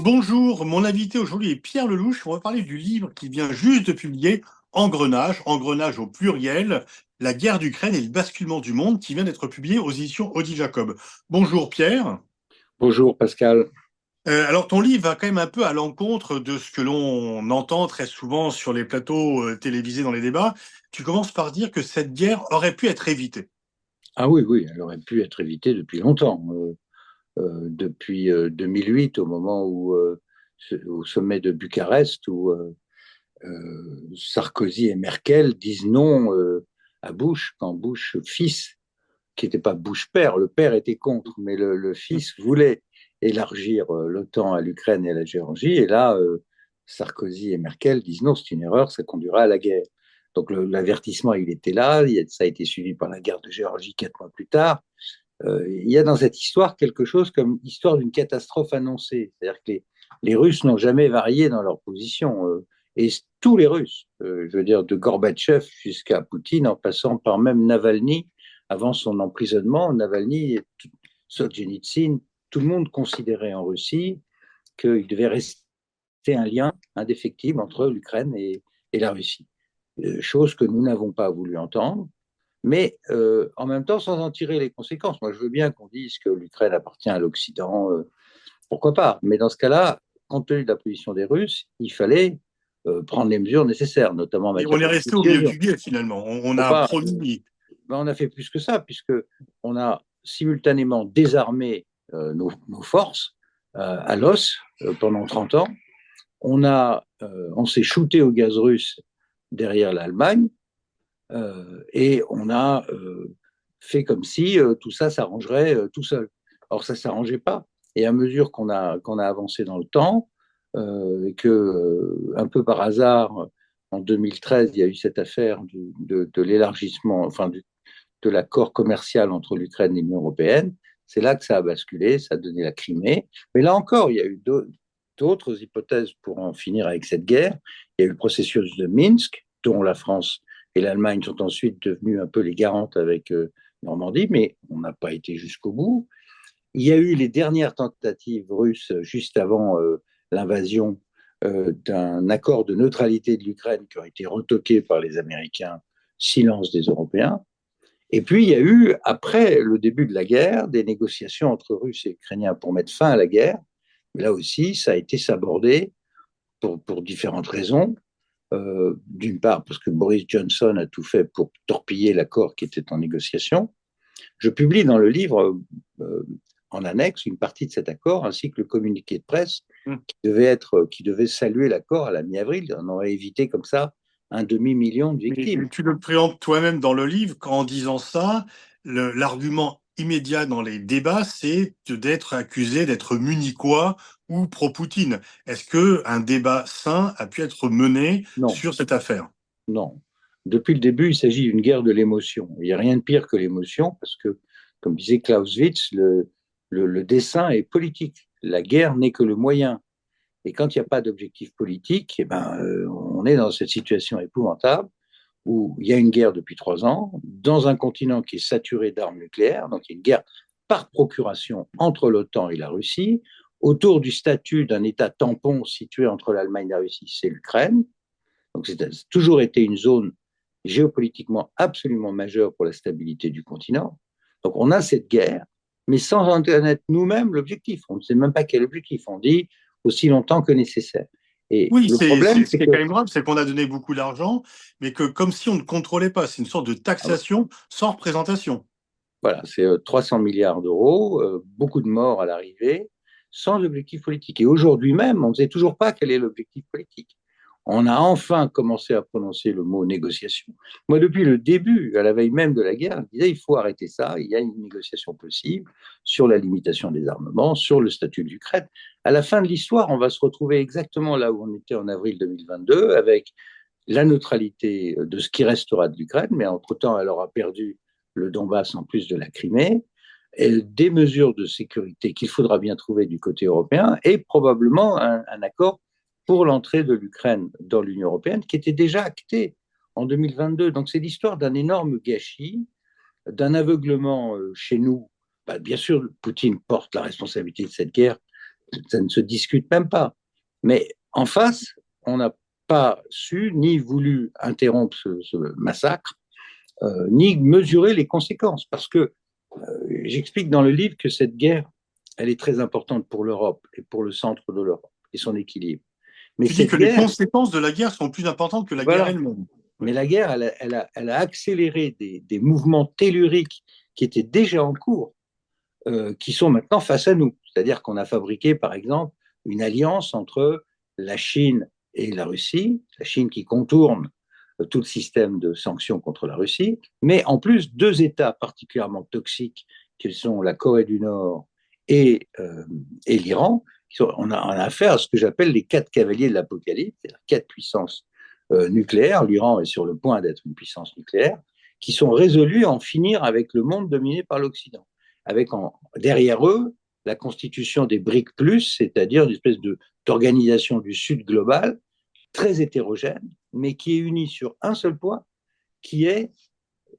Bonjour, mon invité aujourd'hui est Pierre Lelouch. On va parler du livre qui vient juste de publier, Engrenage au pluriel, la guerre d'Ukraine et le basculement du monde, qui vient d'être publié aux éditions Odile Jacob. Bonjour Pierre. Bonjour Pascal. Alors ton livre va quand même un peu à l'encontre de ce que l'on entend très souvent sur les plateaux télévisés dans les débats. Tu commences par dire que cette guerre aurait pu être évitée. Ah oui, oui, elle aurait pu être évitée depuis longtemps, depuis 2008, au moment où, au sommet de Bucarest, où Sarkozy et Merkel disent non à Bush, quand Bush fils, qui n'était pas Bush père, le père était contre, mais le fils voulait élargir l'OTAN à l'Ukraine et à la Géorgie, et là, Sarkozy et Merkel disent non, c'est une erreur, ça conduira à la guerre. Donc l'avertissement, il était là, ça a été suivi par la guerre de Géorgie 4 mois plus tard. Il y a dans cette histoire quelque chose comme l'histoire d'une catastrophe annoncée. C'est-à-dire que les Russes n'ont jamais varié dans leur position. Et tous les Russes, je veux dire de Gorbatchev jusqu'à Poutine, en passant par même Navalny, avant son emprisonnement, Navalny, Solzhenitsyn, tout le monde considérait en Russie qu'il devait rester un lien indéfectible entre l'Ukraine et la Russie. Chose que nous n'avons pas voulu entendre, mais en même temps sans en tirer les conséquences. Moi, je veux bien qu'on dise que l'Ukraine appartient à l'Occident, pourquoi pas, mais dans ce cas-là, compte tenu de la position des Russes, il fallait prendre les mesures nécessaires, notamment en Et on matière est de resté au milieu dissuasion. du guet finalement. On Faut a pas, promis. ben, on a fait plus que ça, puisque on a simultanément désarmé nos forces à l'os pendant 30 ans. On s'est shooté au gaz russe derrière l'Allemagne et on a fait comme si tout ça s'arrangerait tout seul. Or, ça ne s'arrangeait pas. Et à mesure qu'on a avancé dans le temps, et que, un peu par hasard, en 2013, il y a eu cette affaire de l'élargissement, enfin, de l'accord commercial entre l'Ukraine et l'Union européenne, c'est là que ça a basculé, ça a donné la Crimée. Mais là encore, il y a eu d'autres hypothèses pour en finir avec cette guerre. Il y a eu le processus de Minsk, dont la France et l'Allemagne sont ensuite devenues un peu les garantes avec Normandie, mais on n'a pas été jusqu'au bout. Il y a eu les dernières tentatives russes juste avant l'invasion d'un accord de neutralité de l'Ukraine qui a été retoqué par les Américains, silence des Européens. Et puis, il y a eu, après le début de la guerre, des négociations entre Russes et Ukrainiens pour mettre fin à la guerre. Mais là aussi, ça a été sabordé pour différentes raisons. D'une part, parce que Boris Johnson a tout fait pour torpiller l'accord qui était en négociation. Je publie dans le livre, euh, en annexe, une partie de cet accord, ainsi que le communiqué de presse qui devait saluer l'accord à la mi-avril. On aurait évité comme ça un demi-million de Mais victimes. tu le préemptes toi-même dans le livre en disant ça, l'argument immédiat dans les débats, c'est d'être accusé d'être munichois ou pro-Poutine. Est-ce que un débat sain a pu être mené Non, sur cette affaire? non. Depuis le début, il s'agit d'une guerre de l'émotion. Il n'y a rien de pire que l'émotion parce que, comme disait Clausewitz, le dessein est politique. La guerre n'est que le moyen. Et quand il n'y a pas d'objectif politique, eh ben, on est dans cette situation épouvantable où il y a une guerre depuis 3 ans, dans un continent qui est saturé d'armes nucléaires, donc il y a une guerre par procuration entre l'OTAN et la Russie, autour du statut d'un État tampon situé entre l'Allemagne et la Russie, c'est l'Ukraine. Donc c'est toujours été une zone géopolitiquement absolument majeure pour la stabilité du continent. Donc on a cette guerre, mais sans en connaître nous-mêmes l'objectif. On ne sait même pas quel objectif. On dit aussi longtemps que nécessaire. Et Oui, le problème, ce c'est qui est quand que même grave, c'est qu'on a donné beaucoup d'argent, mais que comme si on ne contrôlait pas. C'est une sorte de taxation sans représentation. voilà, c'est 300 milliards d'euros, beaucoup de morts à l'arrivée, sans objectif politique. Et aujourd'hui même, on ne sait toujours pas quel est l'objectif politique. On a enfin commencé à prononcer le mot négociation. Moi, depuis le début, à la veille même de la guerre, je disais il faut arrêter ça, il y a une négociation possible sur la limitation des armements, sur le statut de l'Ukraine. À la fin de l'histoire, on va se retrouver exactement là où on était en avril 2022, avec la neutralité de ce qui restera de l'Ukraine, mais entre-temps, elle aura perdu le Donbass en plus de la Crimée, et des mesures de sécurité qu'il faudra bien trouver du côté européen, et probablement un accord pour l'entrée de l'Ukraine dans l'Union européenne, qui était déjà acté en 2022. Donc c'est l'histoire d'un énorme gâchis, d'un aveuglement chez nous. Bah, bien sûr, Poutine porte la responsabilité de cette guerre, ça ne se discute même pas. Mais en face, on n'a pas su ni voulu interrompre ce massacre, ni mesurer les conséquences. Parce que j'explique dans le livre que cette guerre, elle est très importante pour l'Europe et pour le centre de l'Europe et son équilibre. Mais Tu dis cette que les guerre, conséquences de la guerre sont plus importantes que la guerre voilà. elle-même. Mais Ouais. la guerre, elle a accéléré des mouvements telluriques qui étaient déjà en cours, qui sont maintenant face à nous. C'est-à-dire qu'on a fabriqué, par exemple, une alliance entre la Chine et la Russie, la Chine qui contourne tout le système de sanctions contre la Russie, mais en plus deux États particulièrement toxiques, qui sont la Corée du Nord et l'Iran. On a affaire à ce que j'appelle les quatre cavaliers de l'apocalypse, c'est-à-dire quatre puissances nucléaires. L'Iran est sur le point d'être une puissance nucléaire, qui sont résolus à en finir avec le monde dominé par l'Occident. Avec derrière eux la constitution des BRIC+, c'est-à-dire une espèce d'organisation du Sud global, très hétérogène, mais qui est unie sur un seul point, qui est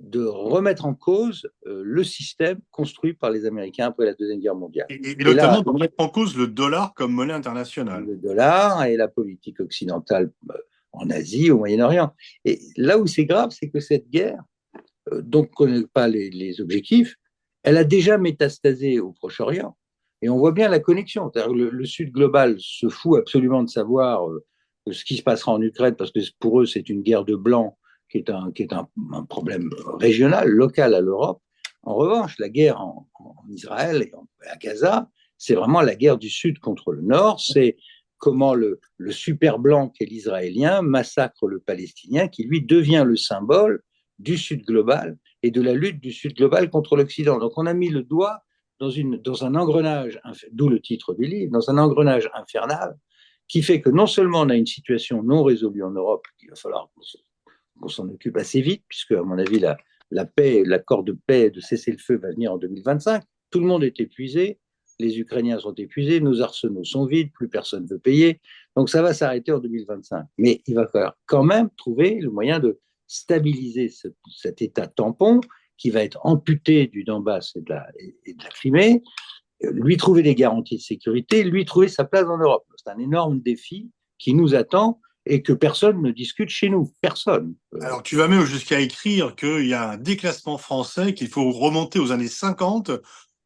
de remettre en cause le système construit par les Américains après la Deuxième Guerre mondiale. Et Et notamment là, de mettre en cause le dollar comme monnaie internationale. le dollar et la politique occidentale en Asie, au Moyen-Orient. Et là où c'est grave, c'est que cette guerre, dont on ne connaît pas les objectifs, elle a déjà métastasé au Proche-Orient. Et on voit bien la connexion. Le Sud global se fout absolument de savoir ce qui se passera en Ukraine, parce que pour eux, c'est une guerre de blancs qui est un problème régional, local à l'Europe. En revanche, la guerre en Israël et à Gaza, c'est vraiment la guerre du Sud contre le Nord. C'est comment le super blanc qu'est l'Israélien massacre le Palestinien, qui lui devient le symbole du Sud global et de la lutte du Sud global contre l'Occident. Donc on a mis le doigt dans un engrenage, d'où le titre du livre, dans un engrenage infernal qui fait que non seulement on a une situation non résolue en Europe, il va falloir qu'on s'en occupe assez vite, puisque à mon avis la paix, l'accord de paix, de cessez-le-feu va venir en 2025. Tout le monde est épuisé, les Ukrainiens sont épuisés, nos arsenaux sont vides, plus personne ne veut payer. Donc ça va s'arrêter en 2025. Mais il va falloir quand même trouver le moyen de stabiliser cet état tampon qui va être amputé du Donbass et de la Crimée, lui trouver des garanties de sécurité, lui trouver sa place en Europe. C'est un énorme défi qui nous attend et que personne ne discute chez nous. Personne. Alors, tu vas même jusqu'à écrire qu'il y a un déclassement français, qu'il faut remonter aux années 50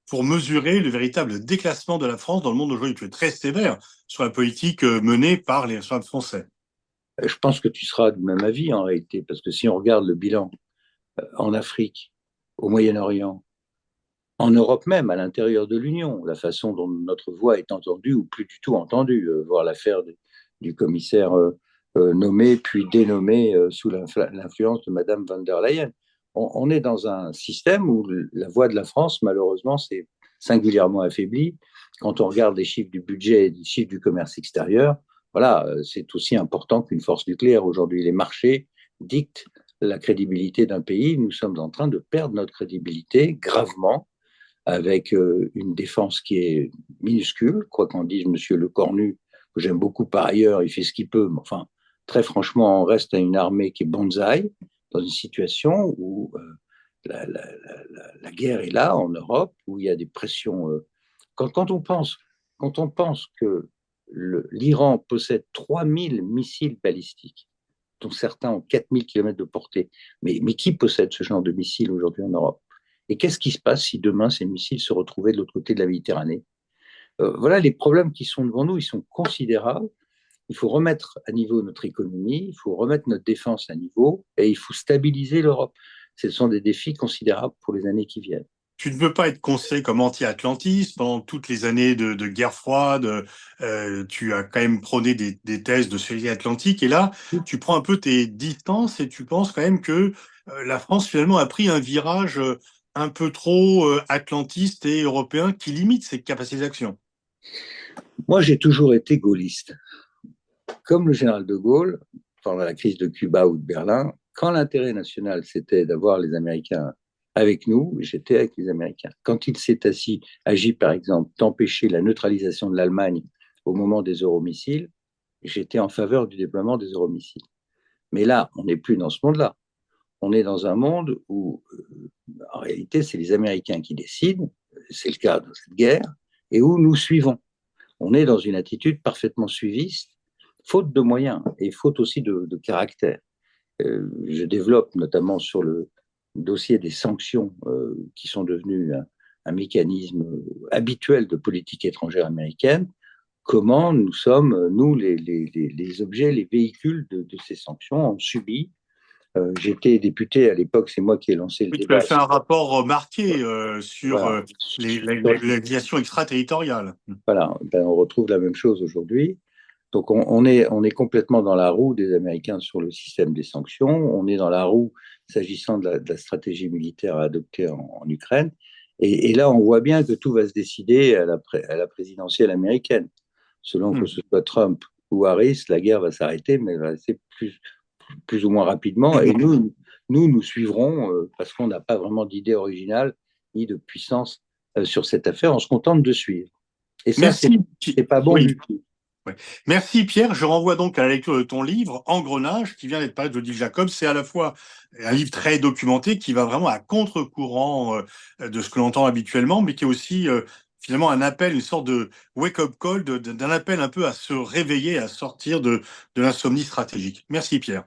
pour mesurer le véritable déclassement de la France dans le monde d'aujourd'hui. Tu es très sévère sur la politique menée par les responsables français. Je pense que tu seras du même avis en réalité, parce que si on regarde le bilan en Afrique, au Moyen-Orient, en Europe même, à l'intérieur de l'Union, la façon dont notre voix est entendue ou plus du tout entendue, voir l'affaire du commissaire nommé puis dénommé sous l'influence de Madame van der Leyen. On est dans un système où la voix de la France, malheureusement, s'est singulièrement affaiblie. Quand on regarde les chiffres du budget et les chiffres du commerce extérieur, voilà, c'est aussi important qu'une force nucléaire. Aujourd'hui, les marchés dictent la crédibilité d'un pays. Nous sommes en train de perdre notre crédibilité gravement avec une défense qui est minuscule, quoi qu'en dise Monsieur Lecornu, que j'aime beaucoup par ailleurs, il fait ce qu'il peut, mais enfin, très franchement, on reste à une armée qui est bonsaï, dans une situation où la guerre est là en Europe, où il y a des pressions. Quand quand on pense que l'Iran possède 3000 missiles balistiques, dont certains ont 4000 km de portée, mais qui possède ce genre de missiles aujourd'hui en Europe? Et qu'est-ce qui se passe si demain ces missiles se retrouvaient de l'autre côté de la Méditerranée? Voilà les problèmes qui sont devant nous, ils sont considérables. Il faut remettre à niveau notre économie, il faut remettre notre défense à niveau et il faut stabiliser l'Europe. Ce sont des défis considérables pour les années qui viennent. Tu ne peux pas être considéré comme anti-atlantiste. Pendant toutes les années de guerre froide, tu as quand même prôné des thèses de solidarité atlantique. Et là, tu prends un peu tes distances et tu penses quand même que la France finalement a pris un virage un peu trop atlantiste et européen qui limite ses capacités d'action. Moi, j'ai toujours été gaulliste. Comme le général de Gaulle, pendant la crise de Cuba ou de Berlin, quand l'intérêt national, c'était d'avoir les Américains avec nous, j'étais avec les Américains. Quand il s'est agi, par exemple, d'empêcher la neutralisation de l'Allemagne au moment des euromissiles, j'étais en faveur du déploiement des euromissiles. Mais là, on n'est plus dans ce monde-là. On est dans un monde où, en réalité, c'est les Américains qui décident, c'est le cas dans cette guerre, et où nous suivons. on est dans une attitude parfaitement suiviste, faute de moyens et faute aussi de caractère. Je développe notamment sur le dossier des sanctions qui sont devenues un mécanisme habituel de politique étrangère américaine, comment nous sommes, nous, les objets, les véhicules de ces sanctions, on subit. J'étais député à l'époque, c'est moi qui ai lancé le Oui, tu as débat. fait un rapport remarqué sur Voilà. l'aviation extraterritoriale. Voilà, ben, on retrouve la même chose aujourd'hui. Donc on est complètement dans la roue des Américains sur le système des sanctions, on est dans la roue s'agissant de la stratégie militaire à adopter en Ukraine, et là on voit bien que tout va se décider à la présidentielle américaine. Selon que Hmm. ce soit Trump ou Harris, la guerre va s'arrêter, mais va s'arrêter plus ou moins rapidement, et nous suivrons parce qu'on n'a pas vraiment d'idée originale ni de puissance sur cette affaire, on se contente de suivre. Et ça, Merci. c'est pas bon Oui. du tout. Ouais. Merci Pierre. Je renvoie donc à la lecture de ton livre Engrenage qui vient d'être paru de Odile Jacob. C'est à la fois un livre très documenté qui va vraiment à contre-courant de ce que l'on entend habituellement, mais qui est aussi finalement un appel, une sorte de wake-up call, d'un appel un peu à se réveiller, à sortir de l'insomnie stratégique. Merci Pierre.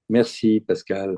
Merci, Pascal.